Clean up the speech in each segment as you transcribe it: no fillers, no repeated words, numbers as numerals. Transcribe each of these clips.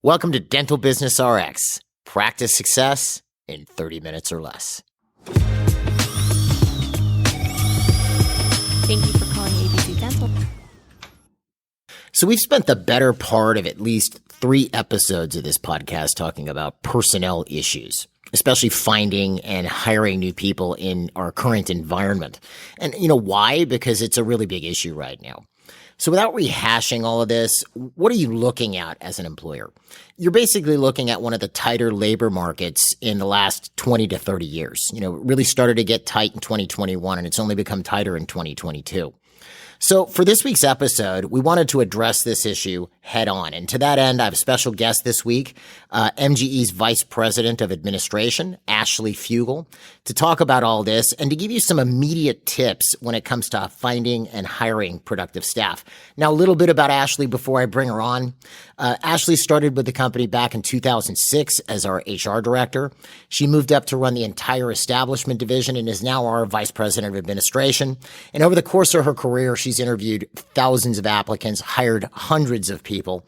Welcome to Dental Business RX. Practice success in 30 minutes or less. Thank you for calling ABC Dental. So we've spent the better part of at least 3 episodes of this podcast talking about personnel issues, especially finding and hiring new people in our current environment. And you know why? Because it's a really big issue right now. So without rehashing all of this, what are you looking at as an employer? You're basically looking at one of the tighter labor markets in the last 20 to 30 years. You know, it really started to get tight in 2021, and it's only become tighter in 2022. So for this week's episode, we wanted to address this issue head on. And to that end, I have a special guest this week, MGE's Vice President of Administration, Ashley Fuegel, to talk about all this and to give you some immediate tips when it comes to finding and hiring productive staff. Now, a little bit about Ashley before I bring her on. Ashley started with the company back in 2006 as our HR director. She moved up to run the entire establishment division and is now our Vice President of Administration. And over the course of her career, she's interviewed thousands of applicants, hired hundreds of people.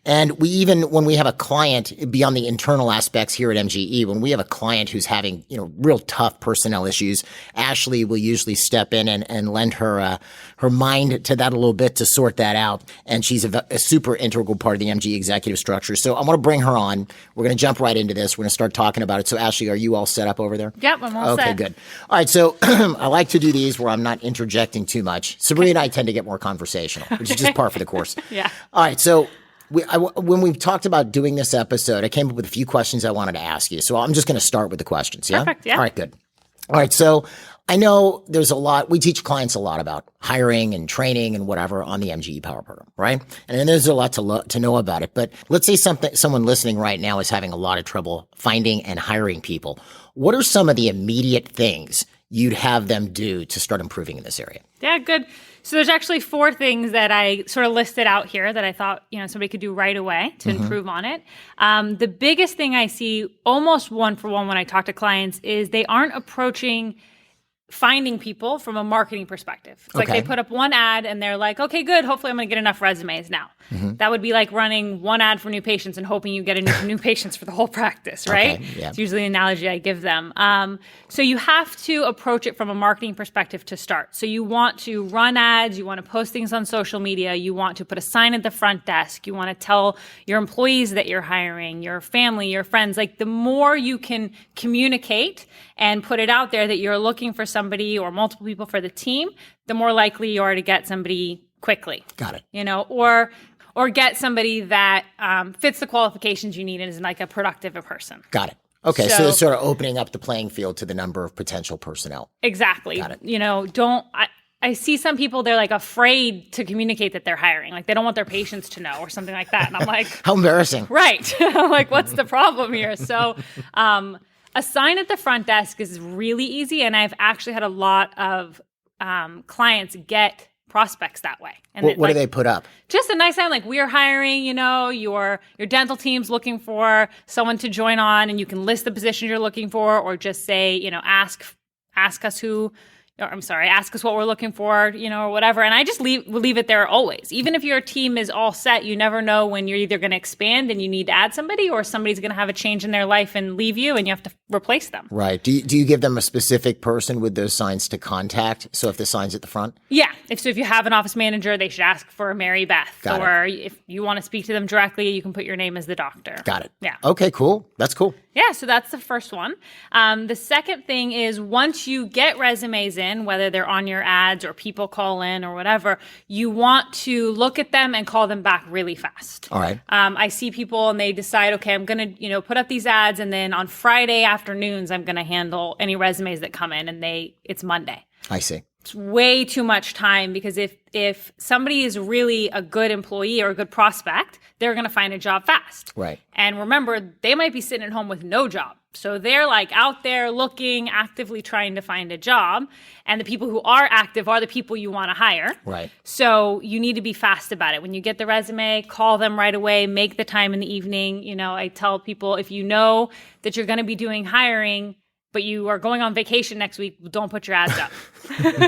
And we even, when we have a client, beyond the internal aspects here at MGE, when we have a client who's having, real tough personnel issues, Ashley will usually step in and lend her mind to that a little bit to sort that out. And she's a super integral part of the MGE executive structure. So I want to bring her on. We're going to jump right into this. We're going to start talking about it. So Ashley, are you all set up over there? Yep, I'm all set. Okay, good. All right, so I like to do these where I'm not interjecting too much. Sabrina and I tend to get more conversational, which is just par for the course. Yeah. All right, so when we talked about doing this episode, I came up with a few questions I wanted to ask you. So I'm just going to start with the questions, yeah? Perfect, yeah. All right, good. All right, so I know there's a lot, we teach clients a lot about hiring and training and whatever on the MGE Power Program, right? And then there's a lot to know about it. But let's say someone listening right now is having a lot of trouble finding and hiring people. What are some of the immediate things you'd have them do to start improving in this area? Yeah, good. So there's actually 4 things that I sort of listed out here that I thought, somebody could do right away to improve on it. The biggest thing I see almost one for one when I talk to clients is they aren't approaching finding people from a marketing perspective. It's like they put up one ad and they're like, okay, good. Hopefully I'm going to get enough resumes now. That would be like running one ad for new patients and hoping you get new patients for the whole practice, right? Okay, yeah. It's usually the analogy I give them. So you have to approach it from a marketing perspective to start. So you want to run ads, you want to post things on social media, you want to put a sign at the front desk, you want to tell your employees that you're hiring, your family, your friends. Like the more you can communicate and put it out there that you're looking for somebody or multiple people for the team, the more likely you are to get somebody quickly. Got it. Or get somebody that fits the qualifications you need and is like a productive person. Got it. Okay, so it's sort of opening up the playing field to the number of potential personnel. Exactly. Got it. I see some people, they're like afraid to communicate that they're hiring. Like they don't want their patients to know or something like that. And I'm like, how embarrassing. Right. I'm like, what's the problem here? So a sign at the front desk is really easy. And I've actually had a lot of clients get prospects that way. And what do they put up? Just a nice sign like, we're hiring, your dental team's looking for someone to join on, and you can list the position you're looking for, or just say, ask us ask us what we're looking for, or whatever. And I just leave it there always. Even if your team is all set, you never know when you're either going to expand and you need to add somebody, or somebody's going to have a change in their life and leave you and you have to replace them. Right. Do you give them a specific person with those signs to contact? So if the sign's at the front? Yeah. If you have an office manager, they should ask for Mary Beth. If you want to speak to them directly, you can put your name as the doctor. Got it. Yeah. Okay, cool. That's cool. Yeah, so that's the first one. The second thing is once you get resumes in, whether they're on your ads or people call in or whatever, you want to look at them and call them back really fast. All right. I see people and they decide, okay, I'm going to, put up these ads, and then on Friday afternoons, I'm going to handle any resumes that come in, and it's Monday. I see. It's way too much time, because if somebody is really a good employee or a good prospect, they're going to find a job fast. Right. And remember, they might be sitting at home with no job. So they're like out there looking, actively trying to find a job. And the people who are active are the people you want to hire. Right. So you need to be fast about it. When you get the resume, call them right away, make the time in the evening. I tell people, if you know that you're going to be doing hiring, but you are going on vacation next week, don't put your ads up.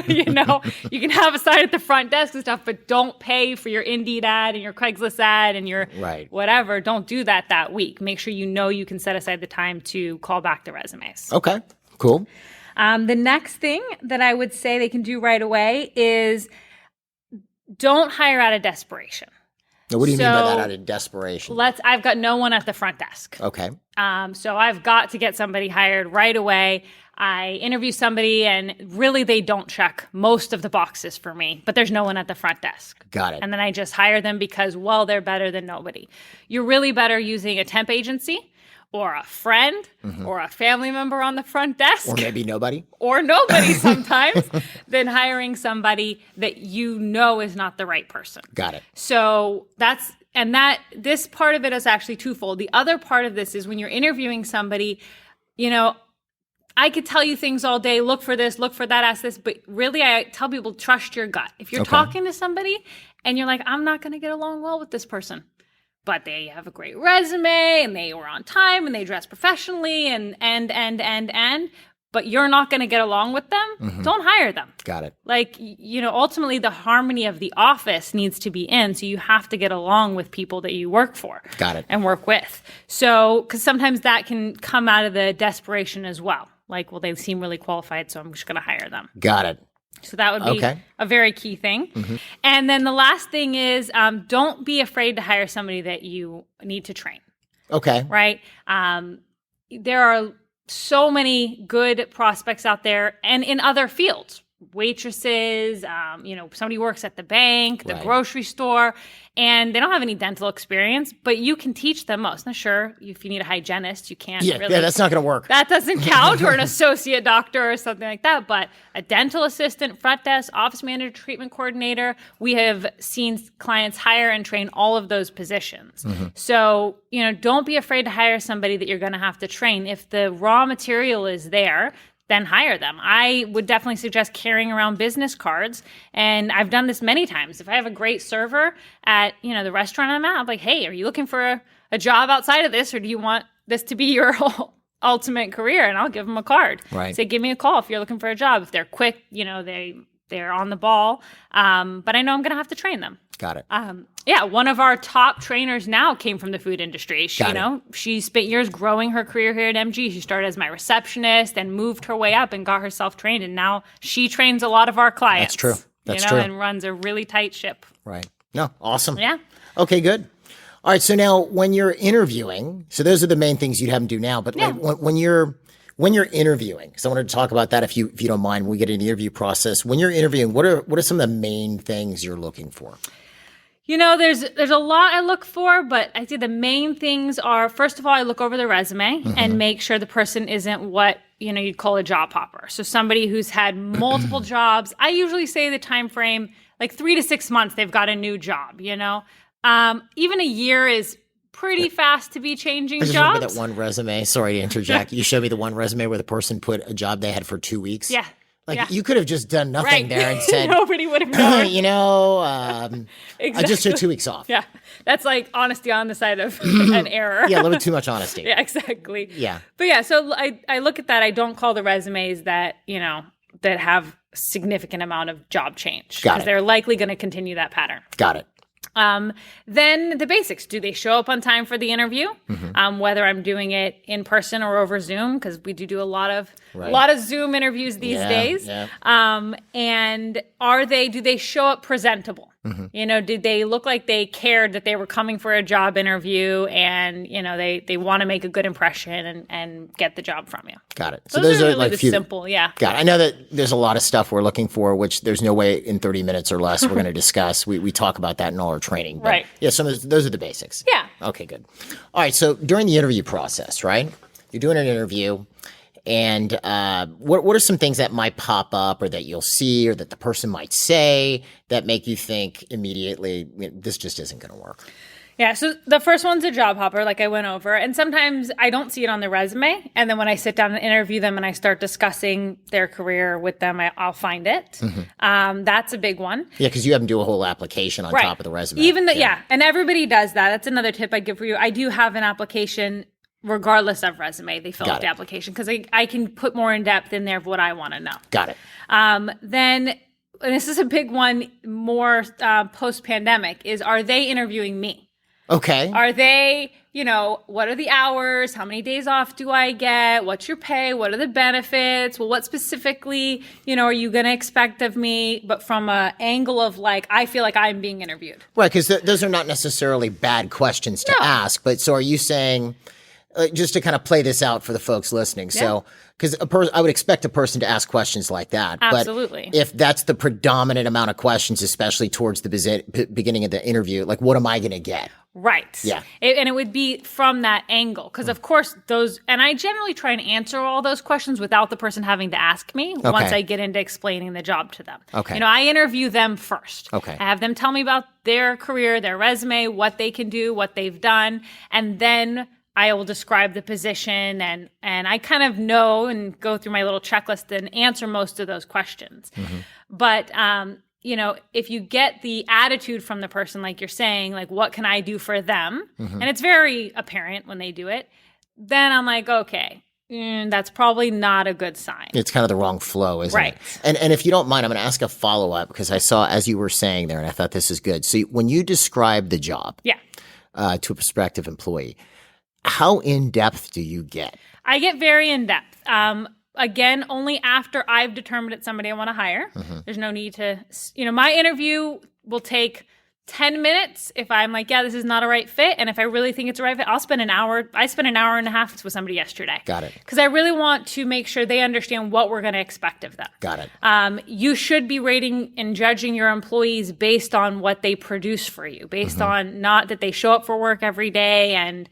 You know, you can have a sign at the front desk and stuff, but don't pay for your Indeed ad and your Craigslist ad and your whatever. Don't do that week. Make sure you can set aside the time to call back the resumes. Okay, cool. The next thing that I would say they can do right away is don't hire out of desperation. Now, what do you mean by that, out of desperation? I've got no one at the front desk. Okay. So I've got to get somebody hired right away. I interview somebody and really they don't check most of the boxes for me, but there's no one at the front desk. Got it. And then I just hire them because, well, they're better than nobody. You're really better using a temp agency or a friend or a family member on the front desk. Or maybe nobody. Or nobody sometimes than hiring somebody that you know is not the right person. Got it. So this part of it is actually twofold. The other part of this is when you're interviewing somebody, you know, I could tell you things all day, look for this, look for that, ask this, but really I tell people, trust your gut. If you're talking to somebody and you're like, I'm not going to get along well with this person, but they have a great resume and they were on time and they dress professionally and but you're not going to get along with them, don't hire them. Got it. Like, you know, ultimately the harmony of the office needs to be in. So you have to get along with people that you work for. Got it. And work with. So, because sometimes that can come out of the desperation as well. Like, well, they seem really qualified, so I'm just going to hire them. Got it. So that would be a very key thing. And then the last thing is don't be afraid to hire somebody that you need to train. Okay. Right? There are so many good prospects out there and in other fields. Waitresses, you know, somebody works at the bank, the grocery store, and they don't have any dental experience, but you can teach them most. Now, sure, if you need a hygienist, you can't really. Yeah, that's not going to work. That doesn't count, or an associate doctor or something like that, but a dental assistant, front desk, office manager, treatment coordinator, we have seen clients hire and train all of those positions. So, you know, don't be afraid to hire somebody that you're going to have to train. If the raw material is there, then hire them. I would definitely suggest carrying around business cards. And I've done this many times. If I have a great server at, you know, the restaurant I'm at, I'm like, hey, are you looking for a job outside of this, or do you want this to be your ultimate career? And I'll give them a card. Say, give me a call if you're looking for a job. If they're quick, you know, they're on the ball. But I know I'm going to have to train them. Got it. Yeah, one of our top trainers now came from the food industry. She spent years growing her career here at MG. She started as my receptionist and moved her way up and got herself trained. And now she trains a lot of our clients. That's true. And runs a really tight ship. Right. No, awesome. Yeah. Okay, good. All right. So now when you're interviewing, so those are the main things you'd have them do now. But like when you're interviewing, so I wanted to talk about that if you don't mind when we get into the interview process. When you're interviewing, what are some of the main things you're looking for? You know, there's a lot I look for, but I think the main things are, first of all, I look over the resume and make sure the person isn't what, you know, you'd call a job hopper. So somebody who's had multiple jobs. I usually say the time frame, like 3 to 6 months, they've got a new job, you know. Even a year is pretty fast to be changing jobs. Remember that one resume? Sorry to interject. You showed me the one resume where the person put a job they had for 2 weeks. Yeah. Like, you could have just done nothing there and said, nobody would have known. You know, I just took 2 weeks off. Yeah. That's like honesty on the side of an error. Yeah, a little bit too much honesty. Yeah, exactly. Yeah. But yeah, so I look at that. I don't call the resumes that, you know, that have significant amount of job change. Because they're likely going to continue that pattern. Got it. Then the basics. Do they show up on time for the interview? Whether I'm doing it in person or over Zoom, because we do a lot of Zoom interviews these days. Yeah. And do they show up presentable? You know, did they look like they cared that they were coming for a job interview and, you know, they want to make a good impression and get the job from you? Got it. So those are really like simple. Yeah. Got it. I know that there's a lot of stuff we're looking for, which there's no way in 30 minutes or less we're going to discuss. We talk about that in all our training. But yeah, those are the basics. Yeah. Okay, good. All right. So during the interview process, right? You're doing an interview. And what are some things that might pop up or that you'll see or that the person might say that make you think immediately, this just isn't going to work? Yeah, so the first one's a job hopper, like I went over. And sometimes I don't see it on the resume. And then when I sit down and interview them and I start discussing their career with them, I'll find it. That's a big one. Yeah, because you have them do a whole application on top of the resume. And everybody does that. That's another tip I give for you. I do have an application regardless of resume, they fill out the application because I can put more in depth in there of what I want to know. Got it. Then, and this is a big one, more post-pandemic, is are they interviewing me? Okay. Are they, what are the hours? How many days off do I get? What's your pay? What are the benefits? Well, what specifically, are you going to expect of me? But from an angle of I feel like I'm being interviewed. Right, because those are not necessarily bad questions to ask. But so are you saying, just to kind of play this out for the folks listening, so because I would expect a person to ask questions like that. Absolutely. But if that's the predominant amount of questions, especially towards the beginning of the interview, what am I going to get? Right. Yeah. And it would be from that angle. Because, of course, and I generally try and answer all those questions without the person having to ask me once I get into explaining the job to them. Okay. I interview them first. Okay. I have them tell me about their career, their resume, what they can do, what they've done. And then I will describe the position and I kind of know and go through my little checklist and answer most of those questions. Mm-hmm. But, if you get the attitude from the person, like you're saying, what can I do for them? Mm-hmm. And it's very apparent when they do it. Then I'm like, okay, that's probably not a good sign. It's kind of the wrong flow, isn't right. it? And if you don't mind, I'm going to ask a follow-up because I saw, as you were saying there, and I thought this is good. So when you describe the job to a prospective employee, how in-depth do you get? I get very in-depth. Again, only after I've determined it's somebody I want to hire. Mm-hmm. There's no need to, my interview will take 10 minutes if I'm like, this is not a right fit. And if I really think it's a right fit, I'll spend an hour. I spent an hour and a half with somebody yesterday. Got it. Because I really want to make sure they understand what we're going to expect of them. Got it. You should be rating and judging your employees based on what they produce for you, based on not that they show up for work every day and,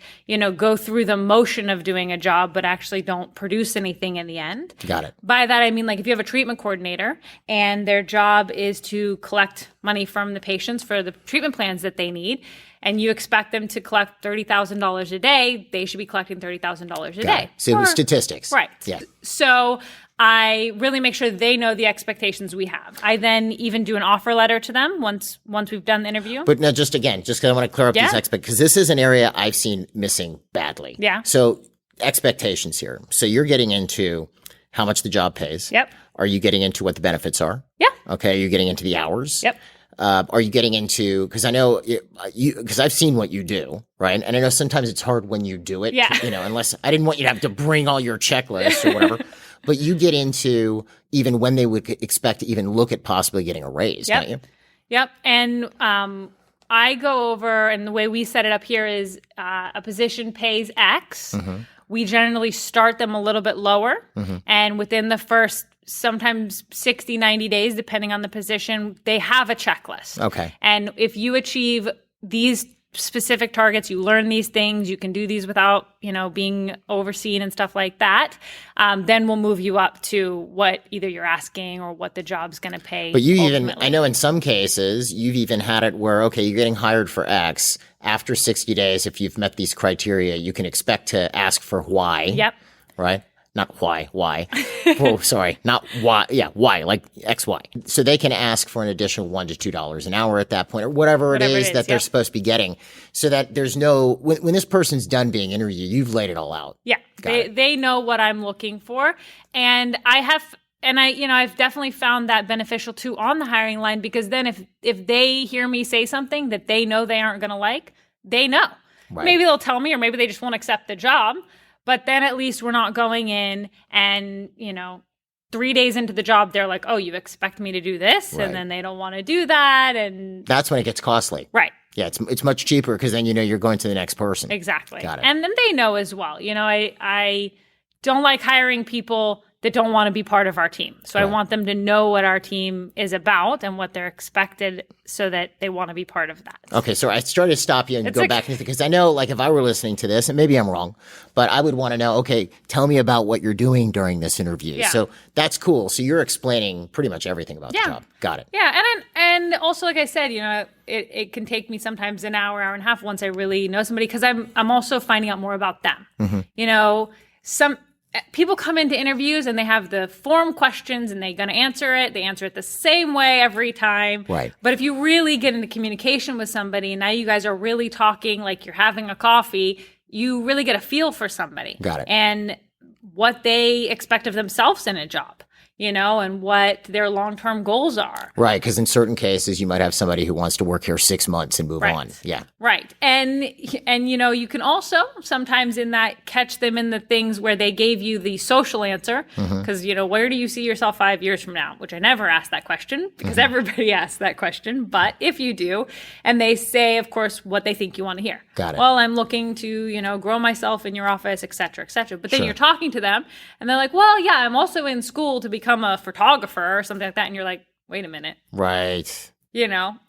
go through the motion of doing a job, but actually don't produce anything in the end. Got it. By that, I mean, if you have a treatment coordinator and their job is to collect money from the patients for the treatment plans that they need, and you expect them to collect $30,000 a day, they should be collecting $30,000 a day. So statistics. Right. Yeah. So I really make sure they know the expectations we have. I then even do an offer letter to them once we've done the interview. But now just because I want to clear up these expectations, because this is an area I've seen missing badly. Yeah. So expectations here. So you're getting into how much the job pays. Yep. Are you getting into what the benefits are? Yeah. Okay. You're getting into the hours. Yep. Are you getting into, because I know because I've seen what you do, right? And I know sometimes it's hard when you do it, unless I didn't want you to have to bring all your checklists or whatever, but you get into even when they would expect to even look at possibly getting a raise, don't you? Yep. And I go over, and the way we set it up here is a position pays X. Mm-hmm. We generally start them a little bit lower, and within the first sometimes 60, 90 days, depending on the position, they have a checklist. Okay. And if you achieve these specific targets, you learn these things, you can do these without, being overseen and stuff like that, then we'll move you up to what either you're asking or what the job's going to pay. But you ultimately. I know in some cases, you've even had it where, okay, you're getting hired for X. After 60 days, if you've met these criteria, you can expect to ask for Y. Yep. Right? Not Y. Oh, sorry. Not Y. Yeah, Y, like XY. So they can ask for an additional $1 to $2 an hour at that point, or whatever it is that they're supposed to be getting, so that there's no, when this person's done being interviewed, you've laid it all out. Yeah. They know what I'm looking for. And I've definitely found that beneficial too on the hiring line, because then if they hear me say something that they know they aren't going to like, they know. Right. Maybe they'll tell me, or maybe they just won't accept the job. But then at least we're not going in and, 3 days into the job, they're like, oh, you expect me to do this? Right. And then they don't want to do that. And that's when it gets costly. Right. Yeah, it's much cheaper because then you're going to the next person. Exactly. Got it. And then they know as well. I don't like hiring people that don't want to be part of our team. So right. I want them to know what our team is about and what they're expected, so that they want to be part of that. Okay, so I started to stop you and go back because I know, if I were listening to this, and maybe I'm wrong, but I would want to know, okay, tell me about what you're doing during this interview. Yeah. So that's cool. So you're explaining pretty much everything about the job. Got it. Yeah, and also, like I said, it can take me sometimes an hour and a half once I really know somebody, because I'm also finding out more about them. Mm-hmm. Some people come into interviews and they have the form questions and they're going to answer it. They answer it the same way every time. Right. But if you really get into communication with somebody, and now you guys are really talking like you're having a coffee, you really get a feel for somebody. Got it. And what they expect of themselves in a job, and what their long-term goals are. Right, because in certain cases, you might have somebody who wants to work here 6 months and move on. Yeah. Right. And you can also sometimes in that catch them in the things where they gave you the social answer. Because, where do you see yourself 5 years from now? Which I never ask that question because everybody asks that question. But if you do, and they say, of course, what they think you want to hear. Got it. Well, I'm looking to, grow myself in your office, et cetera, et cetera. But then you're talking to them and they're like, well, yeah, I'm also in school to become a photographer or something like that. And you're like, wait a minute. Right. Now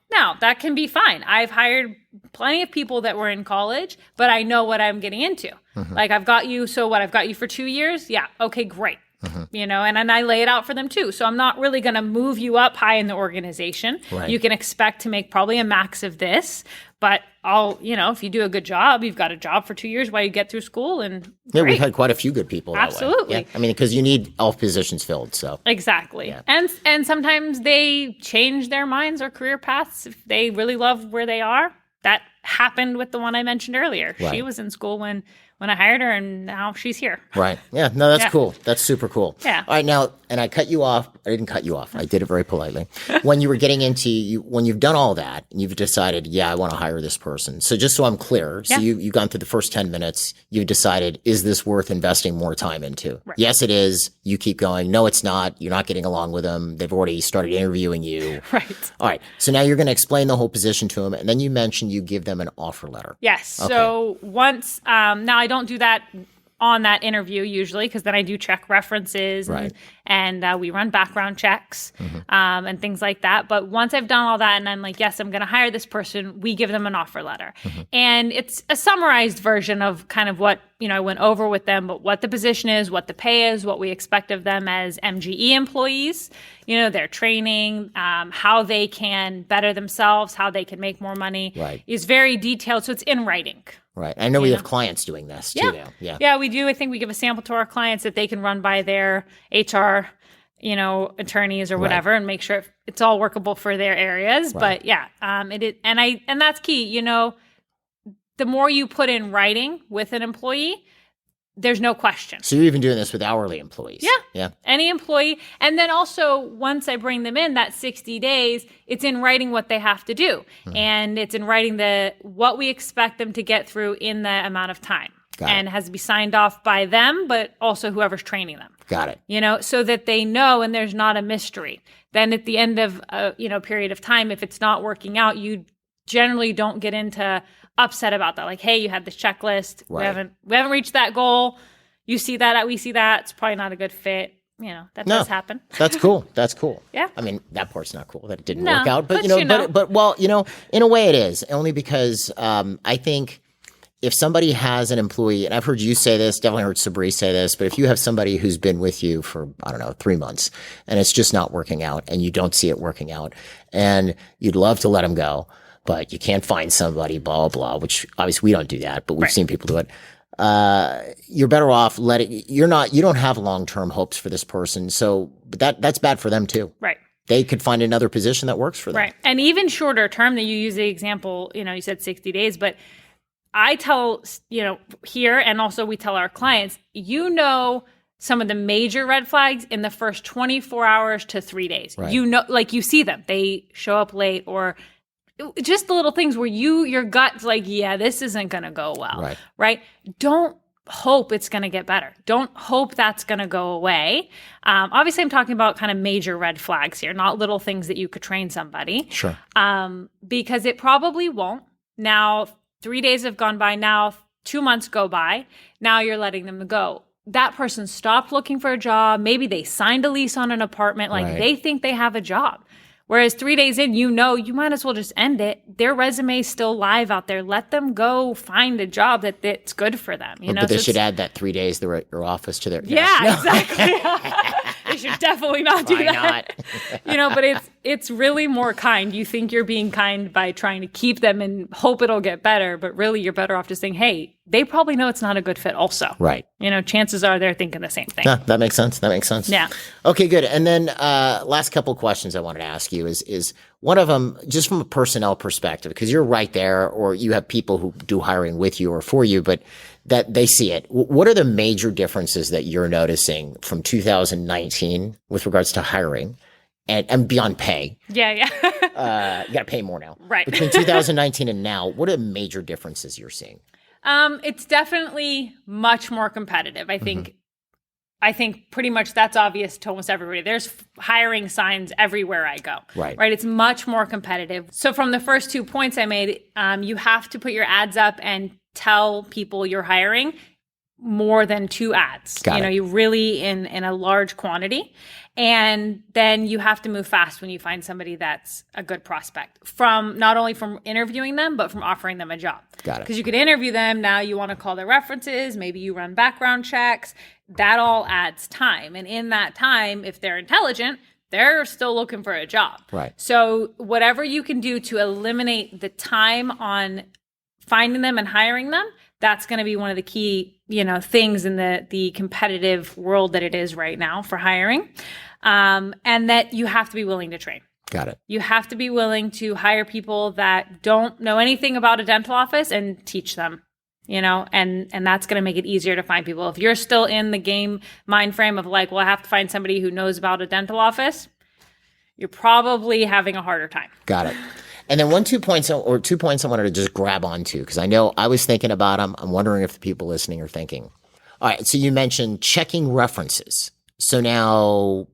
that can be fine. I've hired plenty of people that were in college, but I know what I'm getting into. Like I've got you. So what, I've got you for 2 years? Yeah. Okay, great. And I lay it out for them too. So I'm not really going to move you up high in the organization. Right. You can expect to make probably a max of this, but if you do a good job, you've got a job for 2 years while you get through school. And yeah, we've had quite a few good people. Absolutely. That way. Yeah. I mean, because you need all positions filled. So exactly. Yeah. And sometimes they change their minds or career paths if they really love where they are. That happened with the one I mentioned earlier. Right. She was in school when I hired her, and now she's here. Right. Yeah. No, that's cool. That's super cool. Yeah. All right. Now, and I cut you off. I didn't cut you off. I did it very politely. When you were getting into, when you've done all that and you've decided, yeah, I want to hire this person. So just so I'm clear, so you've gone through the first 10 minutes, you've decided, is this worth investing more time into? Right. Yes, it is. You keep going. No, it's not. You're not getting along with them. They've already started interviewing you. Right. All right. So now you're going to explain the whole position to them. And then you mentioned you give them an offer letter. Yes. Okay. So once, now I don't do that on that interview usually, because then I do check references and we run background checks and things like that. But once I've done all that and I'm like, yes, I'm going to hire this person, we give them an offer letter. And it's a summarized version of kind of what, I went over with them, but what the position is, what the pay is, what we expect of them as MGE employees, their training, how they can better themselves, how they can make more money is very detailed. So it's in writing. Right. I know we have clients doing this too now. Yeah, we do. I think we give a sample to our clients that they can run by their HR, attorneys or whatever and make sure it's all workable for their areas. But and that's key. The more you put in writing with an employee, there's no question. So you're even doing this with hourly employees? Yeah. Any employee. And then also, once I bring them in, that 60 days, it's in writing what they have to do. And it's in writing what we expect them to get through in the amount of time. And it has to be signed off by them, but also whoever's training them. Got it. So that they know and there's not a mystery. Then at the end of a period of time, if it's not working out, you generally don't get into upset about that. Like, hey, you had this checklist. Right. We haven't reached that goal. You see that, we see that. It's probably not a good fit. That does happen. That's cool. That's cool. Yeah. I mean, that part's not cool that it didn't work out, but but in a way it is, only because I think if somebody has an employee, and I've heard you say this, definitely heard Sabri say this, but if you have somebody who's been with you for, 3 months and it's just not working out and you don't see it working out and you'd love to let them go, but you can't find somebody, blah, blah, blah, which obviously we don't do that, but we've seen people do it. You're better off you don't have long-term hopes for this person. So, but that's bad for them too. Right. They could find another position that works for them. Right. And even shorter term that you use the example, you said 60 days, but I tell, here, and also we tell our clients, some of the major red flags in the first 24 hours to 3 days. Right. You see them, they show up late or just the little things where your gut's like, yeah, this isn't going to go well, right? Don't hope it's going to get better. Don't hope that's going to go away. Obviously, I'm talking about kind of major red flags here, not little things that you could train somebody. Sure. Because it probably won't. Now, 3 days have gone by. Now, 2 months go by. Now you're letting them go. That person stopped looking for a job. Maybe they signed a lease on an apartment. They think they have a job. Whereas 3 days in, you might as well just end it. Their resume is still live out there. Let them go find a job that's good for them. But they should add that 3 days they're at your office to their exactly. They should definitely not do Why that. not? But it's really more kind. You think you're being kind by trying to keep them and hope it'll get better, but really you're better off just saying, hey, they probably know it's not a good fit also. Right. Chances are they're thinking the same thing. Yeah, that makes sense. Yeah. Okay, good. And then last couple questions I wanted to ask you is one of them, just from a personnel perspective, because you're right there, or you have people who do hiring with you or for you, but that they see it. What are the major differences that you're noticing from 2019 with regards to hiring and beyond pay? Yeah. You got to pay more now. Right. Between 2019 and now, what are the major differences you're seeing? It's definitely much more competitive. I think pretty much that's obvious to almost everybody. There's hiring signs everywhere I go. Right. It's much more competitive. So from the first 2 points I made, you have to put your ads up and tell people you're hiring more than 2 ads. Got it. You really in a large quantity. And then you have to move fast when you find somebody that's a good prospect, from not only from interviewing them, but from offering them a job. Got it. Because you could interview them. Now you want to call their references. Maybe you run background checks. That all adds time. And in that time, if they're intelligent, they're still looking for a job. Right. So whatever you can do to eliminate the time on finding them and hiring them, that's going to be one of the key, things in the competitive world that it is right now for hiring. And that you have to be willing to train. Got it. You have to be willing to hire people that don't know anything about a dental office and teach them, and that's going to make it easier to find people. If you're still in the game mind frame of like, well, I have to find somebody who knows about a dental office, you're probably having a harder time. Got it. And then 2 points I wanted to just grab onto, because I know I was thinking about them. I'm wondering if the people listening are thinking. All right. So you mentioned checking references. So now,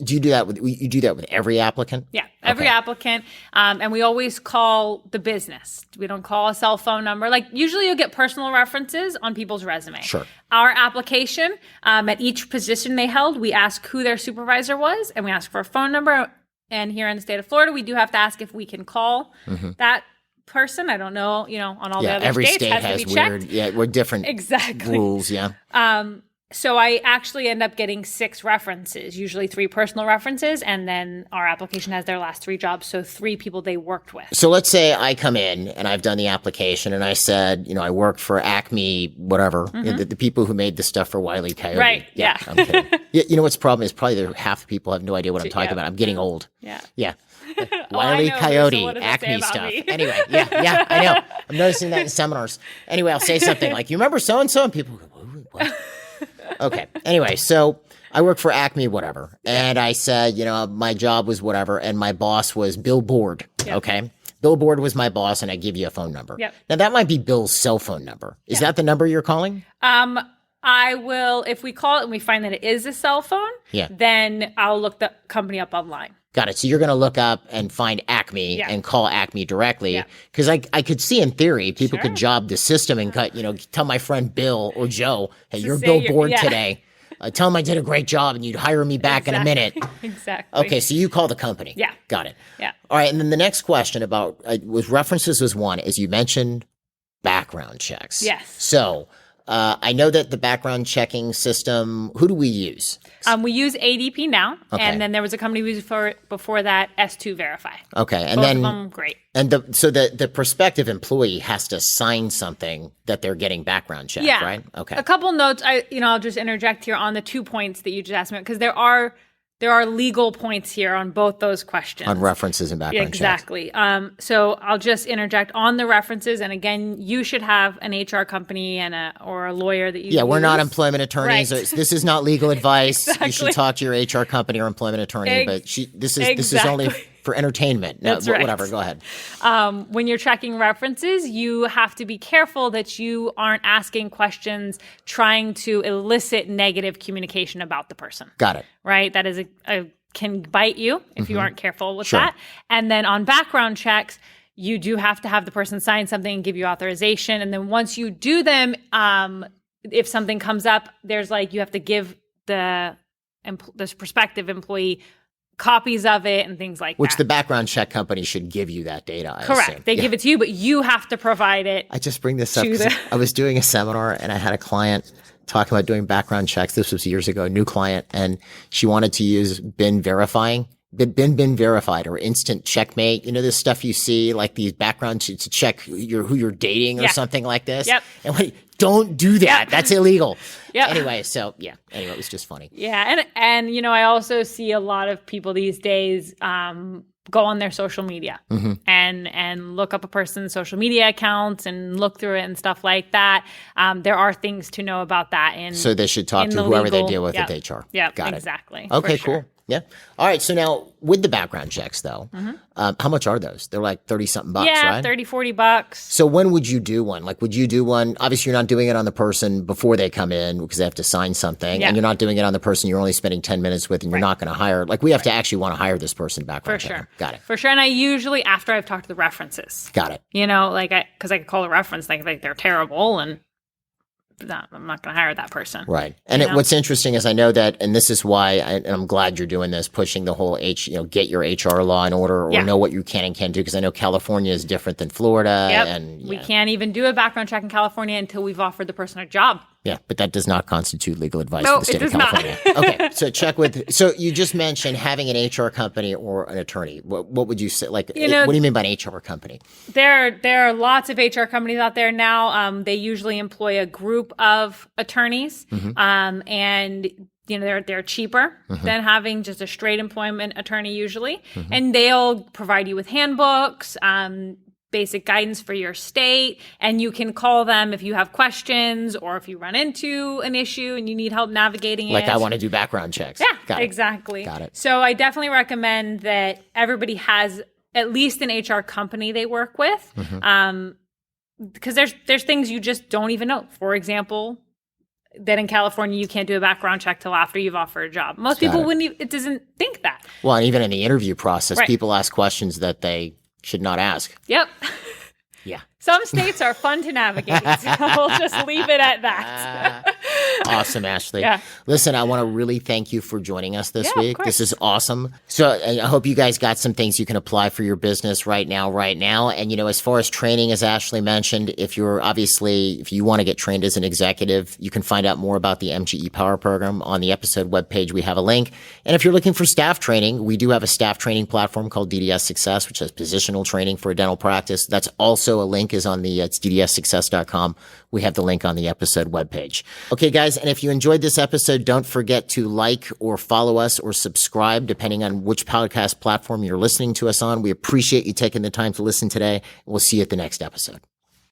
do you do that with every applicant? Yeah, every applicant. And we always call the business. We don't call a cell phone number. Like usually you'll get personal references on people's resume. Sure. Our application, at each position they held, we ask who their supervisor was and we ask for a phone number. And here in the state of Florida, we do have to ask if we can call that person. I don't know, on all the other every states state has to be weird, checked. we're different rules. Yeah. So I actually end up getting 6 references, usually 3 personal references, and then our application has their last 3 jobs, so 3 people they worked with. So let's say I come in and I've done the application and I said, I work for Acme, whatever, the people who made the stuff for Wile E. Coyote. Right, yeah. I'm kidding. What's the problem is probably half the people have no idea what I'm talking about. I'm getting old. Yeah. Yeah. I Wile E. know, Coyote, so what does it say Acme about stuff. me? Anyway, yeah, I know. I'm noticing that in seminars. Anyway, I'll say something like, you remember so-and-so? And people go, what? Okay. Anyway, so I work for Acme, whatever. And I said, my job was whatever. And my boss was Bill Board. Yep. Okay. Bill Board was my boss and I give you a phone number. Yep. Now that might be Bill's cell phone number. Is that the number you're calling? I will, if we call it and we find that it is a cell phone, then I'll look the company up online. Got it. So you're going to look up and find Acme and call Acme directly. Because I could see in theory, people could job the system and tell my friend Bill or Joe, hey, you're Bill Board today. Tell him I did a great job and you'd hire me back in a minute. Exactly. Okay. So you call the company. Yeah. Got it. Yeah. All right. And then the next question about references was one, as you mentioned, background checks. Yes. So I know that the background checking system, who do we use? We use ADP now, and then there was a company we used before that, S2 Verify. Okay, and Both then of them, great. And the prospective employee has to sign something that they're getting background checked, right? Okay. A couple notes. I'll just interject here on the 2 points that you just asked me, because there are legal points here on both those questions. On references and background checks. Exactly. So I'll just interject on the references. And again, you should have an HR company or a lawyer that you use. We're not employment attorneys. Right. This is not legal advice. Exactly. You should talk to your HR company or employment attorney. But this is only for entertainment. No, That's right. Whatever. Go ahead. When you're checking references, you have to be careful that you aren't asking questions trying to elicit negative communication about the person. Got it. Right? That is can bite you if you aren't careful with that. And then on background checks, you do have to have the person sign something and give you authorization. And then once you do them, if something comes up, there's you have to give this prospective employee copies of it and things like that. Which the background check company should give you that data. Correct. Assume. They give it to you, but you have to provide it. I just bring this up because I was doing a seminar and I had a client talking about doing background checks. This was years ago, a new client, and she wanted to use bin verified or instant checkmate. You know, this stuff you see, like these background to check who you're dating or something like this. Yep. And don't do that. Yep. That's illegal. Yep. Anyway, it was just funny. Yeah. And I also see a lot of people these days, go on their social media and look up a person's social media accounts and look through it and stuff like that. There are things to know about that. So they should talk to whoever they deal with with HR. Yeah, got exactly. It. Okay, sure. cool. Yeah. All right. So now with the background checks though, how much are those? They're like 30 something bucks, right? Yeah, $30-$40. So when would you do one? Like, would you do one? Obviously, you're not doing it on the person before they come in because they have to sign something. Yeah. And you're not doing it on the person you're only spending 10 minutes with and you're not going to hire. Like, we have to actually want to hire this person background check. For sure. Got it. For sure. And I usually, after I've talked to the references. Got it. You know, like, because I could call the reference, like they're terrible and I'm not going to hire that person. Right. And what's interesting is I know that, and this is why and I'm glad you're doing this, pushing the whole get your HR law in order or know what you can and can't do, because I know California is different than Florida. Yep. And we can't even do a background check in California until we've offered the person a job. Yeah, but that does not constitute legal advice No, for the state it of does California. Okay, so you just mentioned having an HR company or an attorney. What would you say? Like, what do you mean by an HR company? There are lots of HR companies out there now. They usually employ a group of attorneys, and they're cheaper than having just a straight employment attorney usually, and they'll provide you with handbooks, basic guidance for your state, and you can call them if you have questions or if you run into an issue and you need help navigating it. Like, I want to do background checks. Yeah, exactly. Got it. So I definitely recommend that everybody has at least an HR company they work with, because there's things you just don't even know. For example, that in California you can't do a background check till after you've offered a job. Most people wouldn't. It doesn't think that. Well, and even in the interview process, Right. people ask questions that they should not ask. Yep. Yeah. Some states are fun to navigate. So we'll just leave it at that. Awesome, Ashley. Yeah. Listen, I want to really thank you for joining us this Yeah, of week. course. This is awesome. So I hope you guys got some things you can apply for your business right now. And, as far as training, as Ashley mentioned, if you want to get trained as an executive, you can find out more about the MGE Power Program on the episode webpage. We have a link. And if you're looking for staff training, we do have a staff training platform called DDS Success, which has positional training for a dental practice. That's also a link is on it's ddssuccess.com. We have the link on the episode webpage. Okay, guys. And if you enjoyed this episode, don't forget to like or follow us or subscribe, depending on which podcast platform you're listening to us on. We appreciate you taking the time to listen today. We'll see you at the next episode.